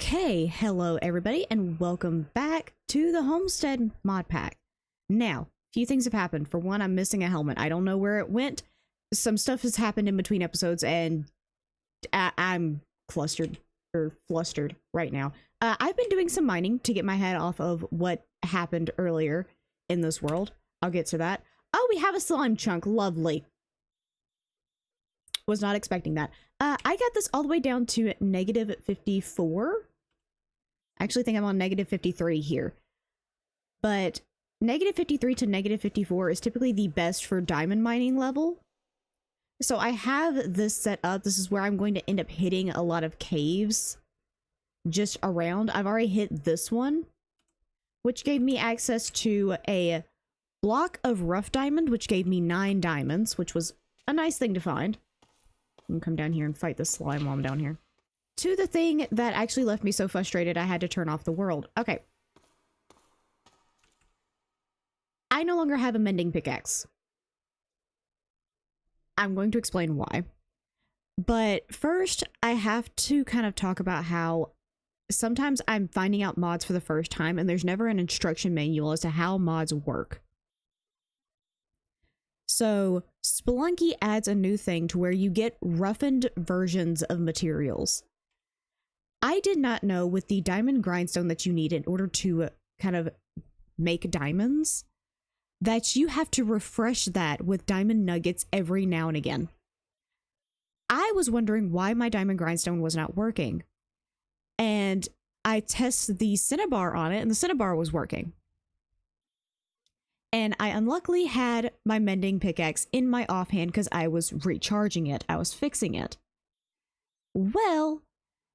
Okay, hello everybody, and welcome back to the Homestead mod pack. Now, a few things have happened. For one, I'm missing a helmet. I don't know where it went. Some stuff has happened in between episodes, and I'm flustered right now. I've been doing some mining to get my head off of what happened earlier in this world. I'll get to that. Oh, we have a slime chunk. Lovely. Was not expecting that. I got this all the way down to negative 54. I actually think I'm on negative 53 here. But negative 53 to negative 54 is typically the best for diamond mining level. So I have this set up. This is where I'm going to end up hitting a lot of caves just around. I've already hit this one, which gave me access to a block of rough diamond, which gave me 9 diamonds, which was a nice thing to find. I can come down here and fight the slime while I'm down here. To the thing that actually left me so frustrated I had to turn off the world. Okay. I no longer have a mending pickaxe. I'm going to explain why. But first, I have to kind of talk about how sometimes I'm finding out mods for the first time and there's never an instruction manual as to how mods work. So, Spelunky adds a new thing to where you get roughened versions of materials. I did not know with the diamond grindstone that you need in order to kind of make diamonds, that you have to refresh that with diamond nuggets every now and again. I was wondering why my diamond grindstone was not working. And I tested the cinnabar on it, and the cinnabar was working. And I unluckily had my mending pickaxe in my offhand because I was recharging it. I was fixing it. Well,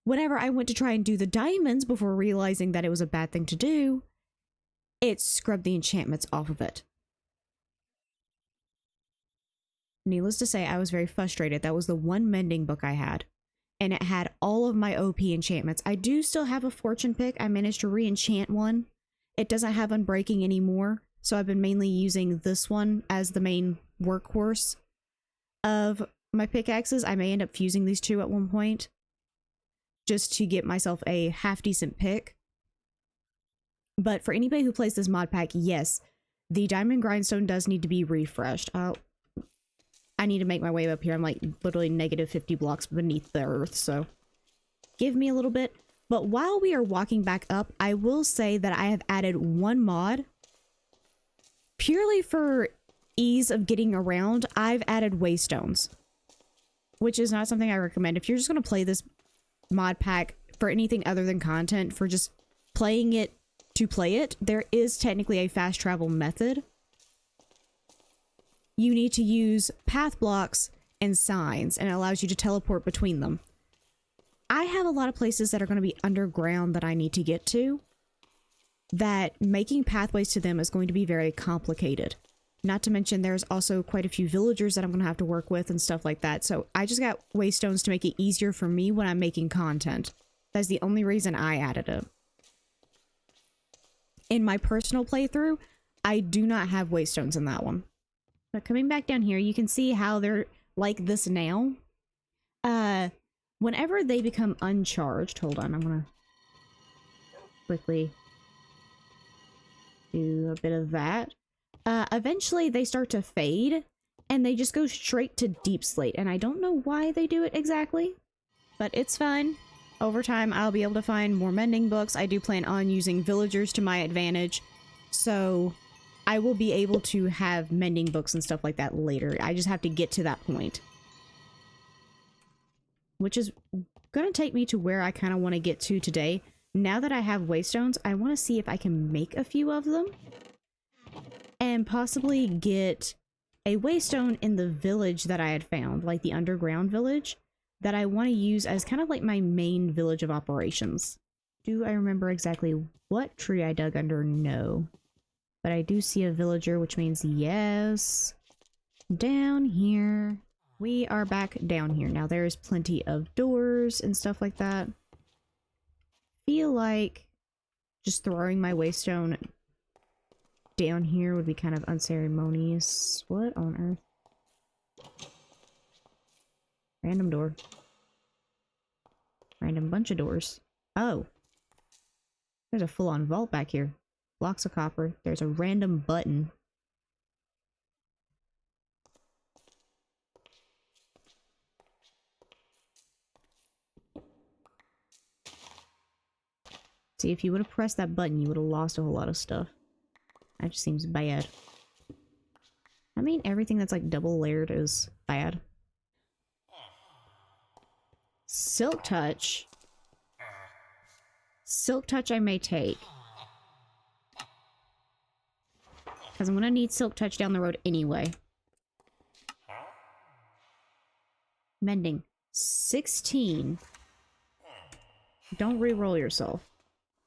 whenever I went to try and do the diamonds before realizing that it was a bad thing to do, it scrubbed the enchantments off of it. Needless to say, I was very frustrated. That was the one mending book I had. And it had all of my OP enchantments. I do still have a fortune pick. I managed to re-enchant one. It doesn't have unbreaking anymore. So I've been mainly using this one as the main workhorse of my pickaxes. I may end up fusing these two at one point just to get myself a half-decent pick. But for anybody who plays this mod pack, yes, the diamond grindstone does need to be refreshed. I need to make my way up here. I'm like literally negative 50 blocks beneath the earth, so give me a little bit. But while we are walking back up, I will say that I have added one mod. Purely for ease of getting around, I've added waystones, which is not something I recommend. If you're just going to play this mod pack for anything other than content, for just playing it to play it, there is technically a fast travel method. You need to use path blocks and signs, and it allows you to teleport between them. I have a lot of places that are going to be underground that I need to get to, that making pathways to them is going to be very complicated. Not to mention there's also quite a few villagers that I'm going to have to work with and stuff like that. So I just got waystones to make it easier for me when I'm making content. That's the only reason I added it. In my personal playthrough, I do not have waystones in that one. But coming back down here, you can see how they're like this now. Whenever they become uncharged, hold on, I'm going to quickly do a bit of that. Eventually they start to fade and they just go straight to deep slate, and I don't know why they do it exactly, but it's fine. Over time I'll be able to find more mending books. I do plan on using villagers to my advantage, so I will be able to have mending books and stuff like that later. I just have to get to that point, which is gonna take me to where I kind of want to get to today. Now that I have waystones, I want to see if I can make a few of them and possibly get a waystone in the village that I had found, like the underground village, that I want to use as kind of like my main village of operations. Do I remember exactly what tree I dug under? No. But I do see a villager, which means yes. Down here. We are back down here. Now there's plenty of doors and stuff like that. Feel like just throwing my waystone down here would be kind of unceremonious. What on earth? Random door. Random bunch of doors. Oh, There's a full-on vault back here. Blocks of copper. There's a random button. See, if you would have pressed that button, you would have lost a whole lot of stuff. That just seems bad. I mean, everything that's like double layered is bad. Silk Touch. Silk Touch I may take. Because I'm going to need Silk Touch down the road anyway. Mending. 16. Don't re-roll yourself.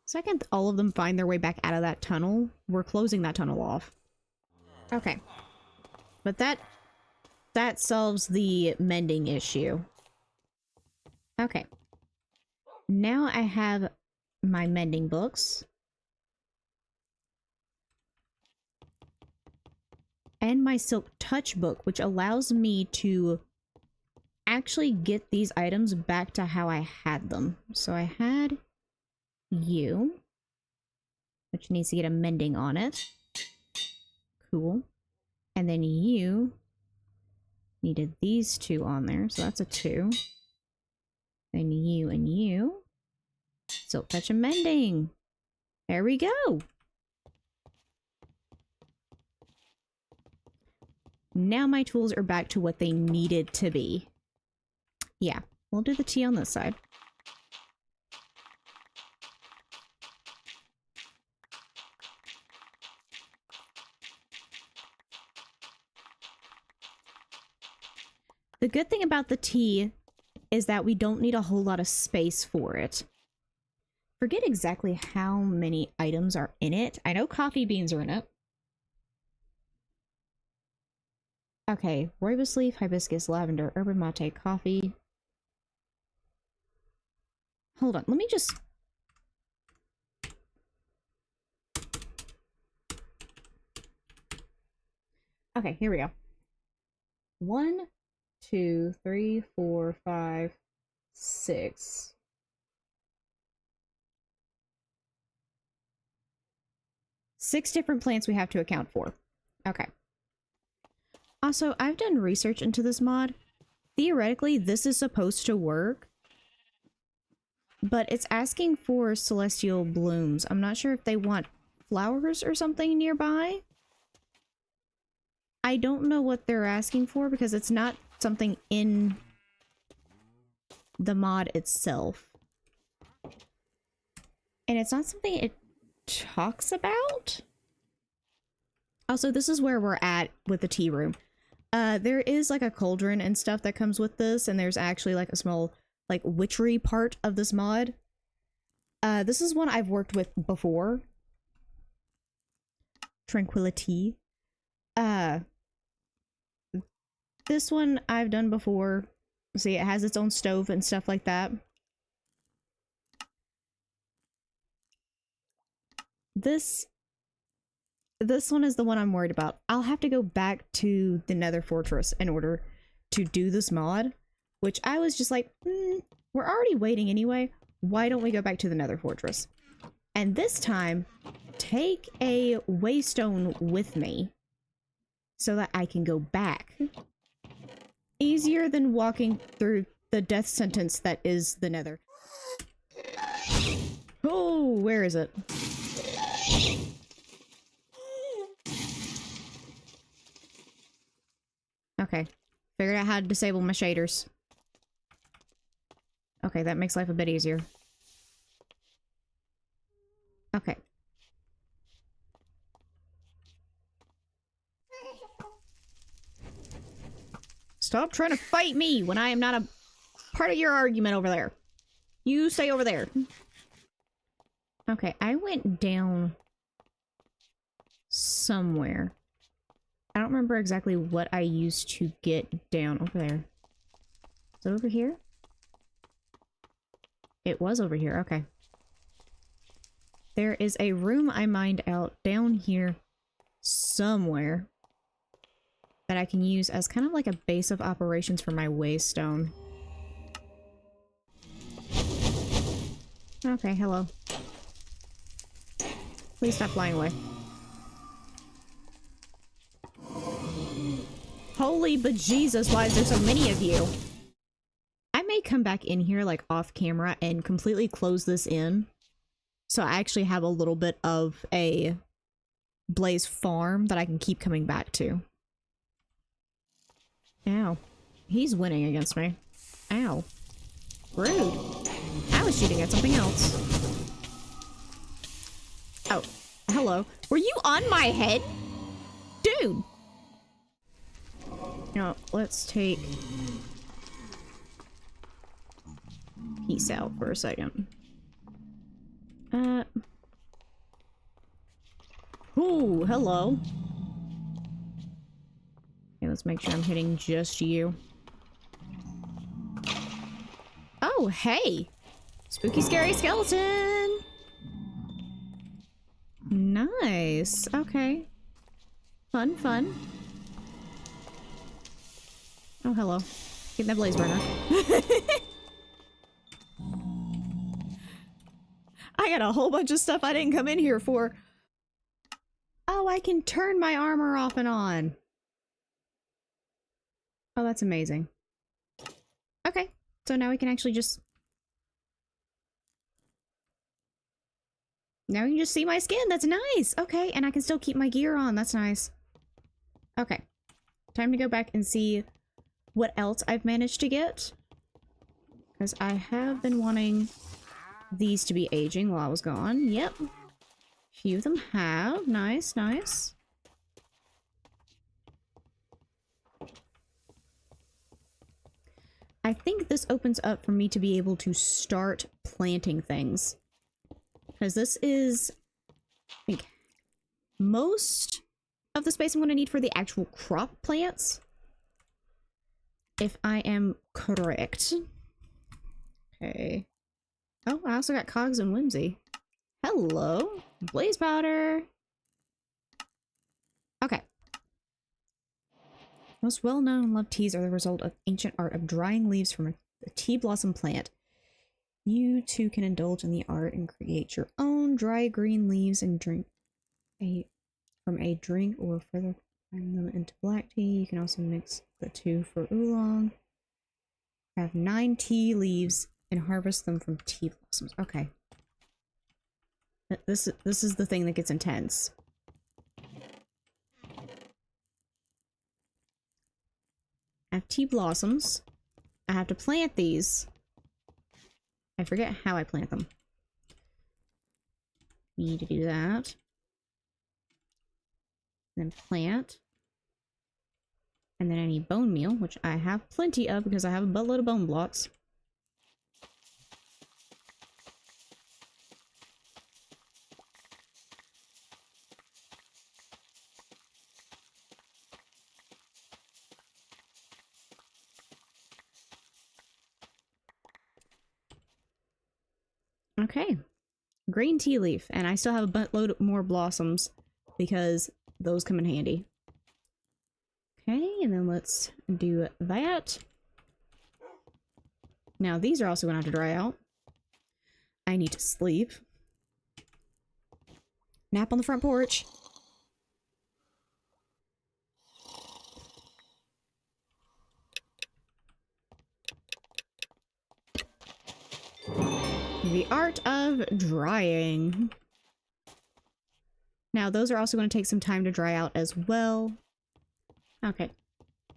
Second, all of them find their way back out of that tunnel. We're closing that tunnel off. Okay. But that solves the mending issue. Okay. Now I have my mending books. And my Silk Touch book, which allows me to actually get these items back to how I had them. So I had you, which needs to get a mending on it. Cool. And then you needed these two on there, so that's a 2. Then you and you. Silk Touch and mending. There we go. Now my tools are back to what they needed to be. Yeah, we'll do the tea on this side. The good thing about the tea is that we don't need a whole lot of space for it. Forget exactly how many items are in it. I know coffee beans are in it. Okay, rooibos leaf, hibiscus, lavender, herba mate, coffee. Hold on, let me just... Okay, here we go. 1, 2, 3, 4, 5, 6. Six different plants we have to account for. Okay. Also, I've done research into this mod. Theoretically, this is supposed to work, but it's asking for celestial blooms. I'm not sure if they want flowers or something nearby. I don't know what they're asking for because it's not something in the mod itself. And it's not something it talks about. Also, this is where we're at with the tea room. There is like a cauldron and stuff that comes with this, and there's actually like a small like witchery part of this mod. This is one I've worked with before. Tranquility. This one I've done before. See, it has its own stove and stuff like that. This one is the one I'm worried about. I'll have to go back to the Nether Fortress in order to do this mod, which I was just like, we're already waiting anyway. Why don't we go back to the Nether Fortress? And this time, take a waystone with me so that I can go back. Easier than walking through the death sentence that is the Nether. Oh, where is it? Okay. Figured out how to disable my shaders. Okay, that makes life a bit easier. Okay. Stop trying to fight me when I am not a part of your argument over there. You stay over there. Okay, I went down somewhere. I don't remember exactly what I used to get down over there. Is it over here? It was over here, okay. There is a room I mined out down here somewhere that I can use as kind of like a base of operations for my waystone. Okay, hello. Please stop flying away. Holy bejesus, why is there so many of you? I may come back in here, like, off camera and completely close this in. So I actually have a little bit of a blaze farm that I can keep coming back to. Ow. He's winning against me. Ow. Rude. I was shooting at something else. Oh, hello. Were you on my head? Dude! Now, let's take... peace out for a second. Ooh, hello. Okay, let's make sure I'm hitting just you. Oh, hey! Spooky, scary skeleton! Nice. Okay. Fun, fun. Oh, hello. Get that blaze burner. I got a whole bunch of stuff I didn't come in here for. Oh, I can turn my armor off and on. Oh, that's amazing. Okay, so now we can actually just... now you can just see my skin. That's nice. Okay, and I can still keep my gear on. That's nice. Okay. Time to go back and see what else I've managed to get. Because I have been wanting these to be aging while I was gone. Yep. Few of them have. Nice, nice. I think this opens up for me to be able to start planting things. Because this is, I think, most of the space I'm going to need for the actual crop plants. If I am correct. Okay. Oh, I also got Cogs and Whimsy. Hello. Blaze powder. Okay. Most well-known and loved teas are the result of ancient art of drying leaves from a tea blossom plant. You too can indulge in the art and create your own dry green leaves and drink from a drink or further grind them into black tea. You can also mix the two for oolong. Have 9 tea leaves and harvest them from tea blossoms. Okay. This is the thing that gets intense. I have tea blossoms. I have to plant these. I forget how I plant them. Need to do that. Then plant. And then I need bone meal, which I have plenty of because I have a buttload of bone blocks. Okay. Green tea leaf. And I still have a buttload more blossoms because those come in handy. Okay, and then let's do that. Now, these are also going to have to dry out. I need to sleep. Nap on the front porch. The art of drying. Now, those are also going to take some time to dry out as well. Okay.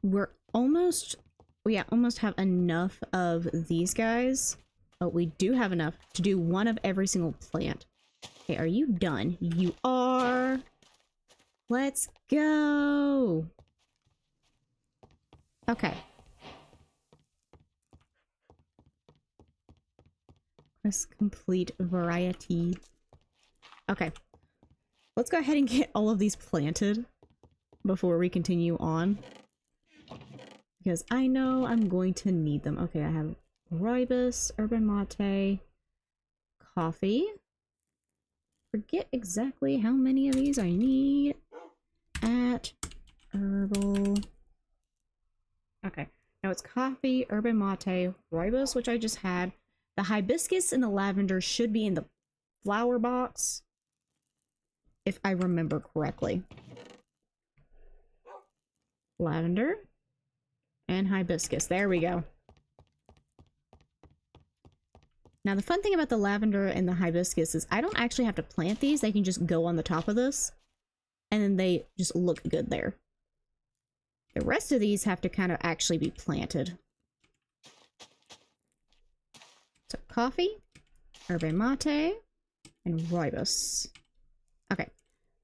We almost have enough of these guys. But we do have enough to do one of every single plant. Okay, are you done? You are. Let's go. Okay. Let's complete variety. Okay. Let's go ahead and get all of these planted before we continue on. Because I know I'm going to need them. Okay, I have rooibos, yerba mate, coffee. Forget exactly how many of these I need at herbal. Okay, now it's coffee, yerba mate, rooibos, which I just had. The hibiscus and the lavender should be in the flower box. if I remember correctly. Lavender and hibiscus. There we go. Now, the fun thing about the lavender and the hibiscus is I don't actually have to plant these. They can just go on the top of this, and then they just look good there. The rest of these have to kind of actually be planted. So, coffee, yerba mate, and rooibos. Okay,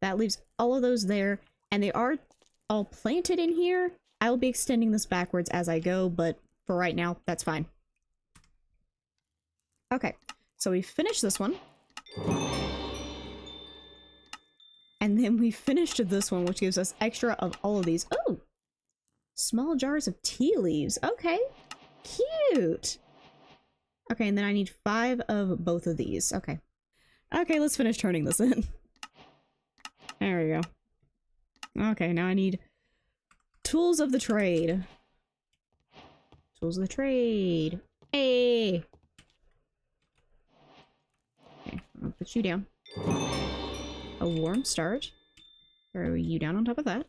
that leaves all of those there, and they are all planted in here. I will be extending this backwards as I go, but for right now, that's fine. Okay, so we finished this one. And then we finished this one, which gives us extra of all of these. Oh! Small jars of tea leaves. Okay, cute! Okay, and then I need 5 of both of these. Okay. Okay, let's finish turning this in. There we go. Okay, now I need tools of the trade. Tools of the trade. Hey! Okay, I'll put you down. A warm start. Throw you down on top of that.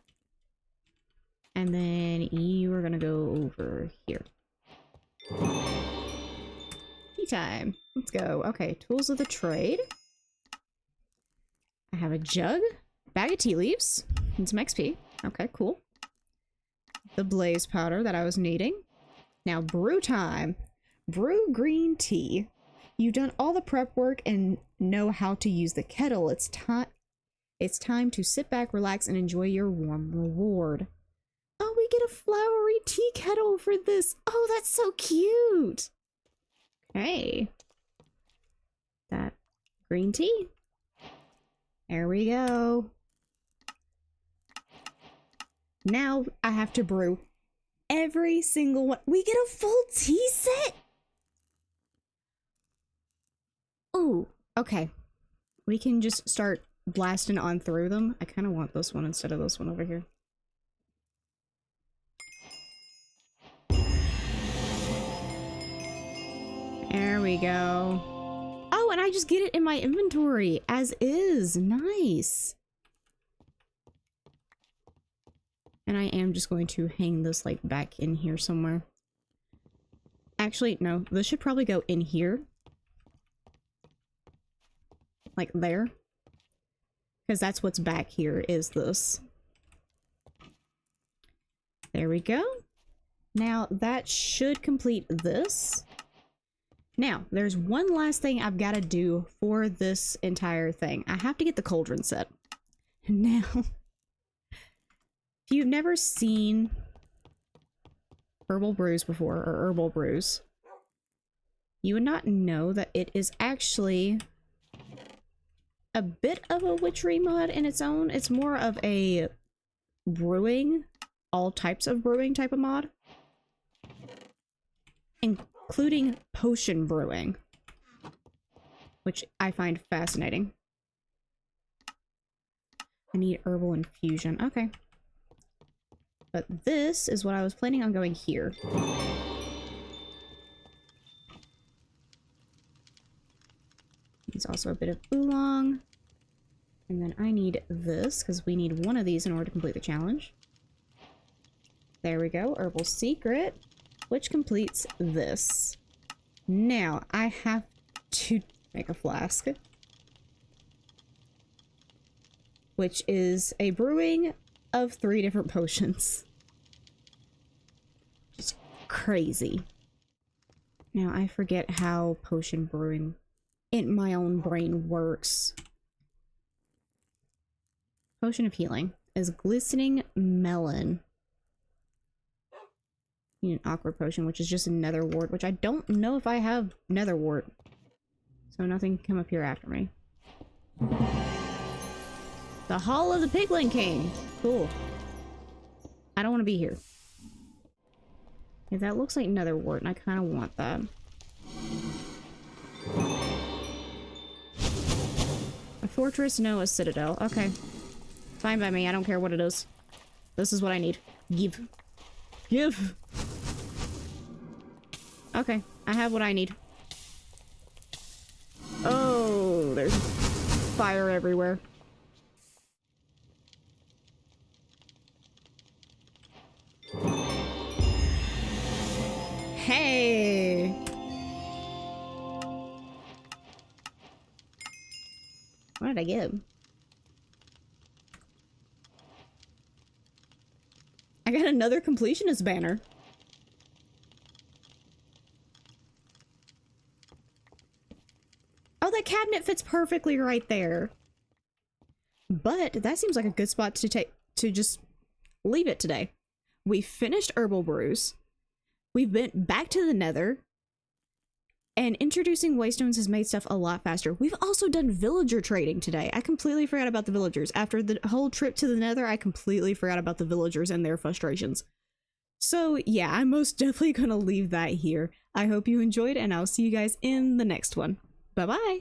And then you are gonna go over here. Tea time. Let's go. Okay, tools of the trade. I have a jug, bag of tea leaves, and some XP. Okay, cool. The blaze powder that I was needing. Now, brew time. Brew green tea. You've done all the prep work and know how to use the kettle. It's time to sit back, relax, and enjoy your warm reward. Oh, we get a flowery tea kettle for this. Oh, that's so cute. Okay. That green tea. There we go. Now I have to brew every single one. We get a full tea set? Ooh, okay. We can just start blasting on through them. I kind of want this one instead of this one over here. There we go. Oh, and I just get it in my inventory as is. Nice. And I am just going to hang this like back in here somewhere. Actually, no, this should probably go in here. Like there. Because that's what's back here is this. There we go. Now that should complete this. Now, there's one last thing I've got to do for this entire thing. I have to get the cauldron set. Now, if you've never seen herbal brews before, or herbal brews, you would not know that it is actually a bit of a witchery mod in its own. It's more of a brewing, all types of brewing type of mod. Including potion brewing, which I find fascinating. I need herbal infusion. Okay. But this is what I was planning on going here. It's also a bit of oolong. And then I need this, because we need one of these in order to complete the challenge. There we go. Herbal secret. Which completes this. Now, I have to make a flask. Which is a brewing of 3 different potions. Just crazy. Now, I forget how potion brewing in my own brain works. Potion of healing is glistening melon. Need an awkward potion, which is just a nether wart, which I don't know if I have nether wart. So nothing can come up here after me. The Hall of the Piglin King. Cool. I don't want to be here. Yeah, that looks like nether wart, and I kind of want that. A fortress, no, a citadel. Okay. Fine by me, I don't care what it is. This is what I need. Give. Give! Okay, I have what I need. Oh, there's fire everywhere. Hey! What did I get? I got another completionist banner. Oh, that cabinet fits perfectly right there. But that seems like a good spot to just leave it today. We finished herbal brews. We've been back to the nether. And introducing waystones has made stuff a lot faster. We've also done villager trading today. I completely forgot about the villagers. After the whole trip to the nether, I completely forgot about the villagers and their frustrations. So yeah, I'm most definitely gonna leave that here. I hope you enjoyed, and I'll see you guys in the next one. Bye-bye!